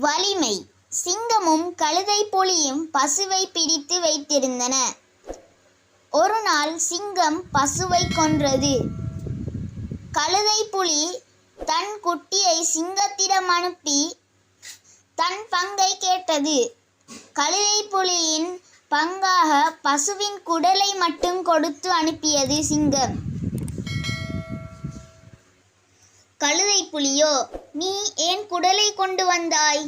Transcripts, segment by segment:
வலிமை. சிங்கமும் கழுதை புலியும் பசுவை பிடித்து வைத்திருந்தன. ஒரு நாள் சிங்கம் பசுவை கொன்றது. கழுதை புலி தன் குட்டியை சிங்கத்திடம் அனுப்பி தன் பங்கை கேட்டது. கழுதை புலியின் பங்காக பசுவின் குடலை மட்டும் கொடுத்து அனுப்பியது சிங்கம். கழுதை புலியோ, நீ ஏன் குடலை கொண்டு வந்தாய்?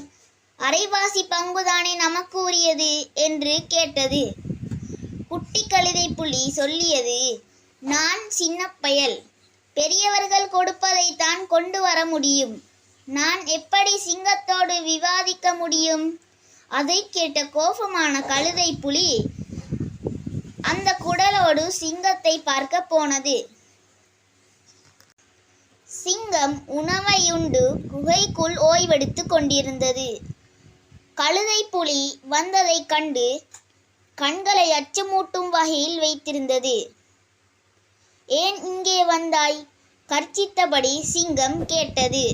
அரைவாசி பங்குதானே நமக்கு உரியது என்று கேட்டது. குட்டி கழுதை புலி சொல்லியது, நான் சின்ன பயல், பெரியவர்கள் கொடுப்பதைத்தான் கொண்டு வர முடியும். நான் எப்படி சிங்கத்தோடு விவாதிக்க முடியும்? அதை கேட்ட கோபமான கழுதை புலி அந்த குடலோடு சிங்கத்தை பார்க்க போனது. சிங்கம் உணவையுண்டு குகைக்குள் ஓய்வெடுத்து கொண்டிருந்தது. கழுதை புலி வந்ததை கண்டு கண்களை அச்சமூட்டும் வகையில் வைத்திருந்தது. ஏன் இங்கே வந்தாய்? கர்ச்சித்தபடி சிங்கம் கேட்டது.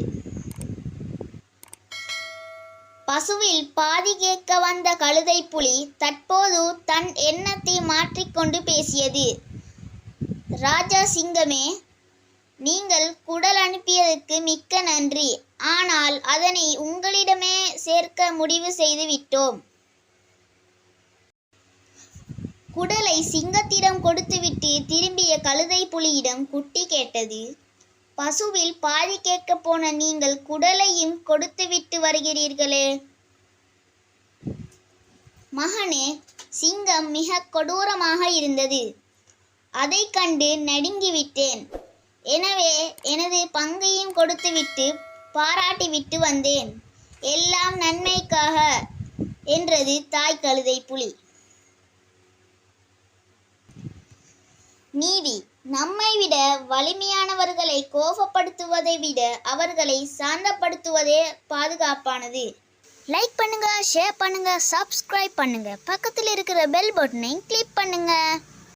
பசுவில் பாதி கேட்க வந்த கழுதை புலி தற்போது தன் எண்ணத்தை மாற்றிக்கொண்டு பேசியது. ராஜா சிங்கமே, நீங்கள் குடல் அனுப்பியதற்கு மிக்க நன்றி. ஆனால் அதனை உங்களிடமே சேர்க்க முடிவு செய்து விட்டோம். குடலை சிங்கத்திடம் கொடுத்துவிட்டு திரும்பிய கழுதை புலியிடம் குட்டி கேட்டது, பசுவில் பாதி கேட்க போன நீங்கள் குடலையும் கொடுத்துவிட்டு வருகிறீர்களே? மகனே, சிங்கம் மிக கொடூரமாக இருந்தது. அதை கண்டு நடுங்கிவிட்டேன். எனவே எனது பங்கையும் கொடுத்துவிட்டு பாராட்டிவிட்டு வந்தேன். எல்லாம் நன்மைக்காக என்றது தாய் கழுதை புலி. நீதி. நம்மை விட வலிமையானவர்களை கோபப்படுத்துவதை விட அவர்களை சாந்தப்படுத்துவதே பாதுகாப்பானது. லைக் பண்ணுங்க, ஷேர் பண்ணுங்க, சப்ஸ்கிரைப் பண்ணுங்க, பக்கத்தில் இருக்கிற பெல் பட்டனை கிளிக் பண்ணுங்க.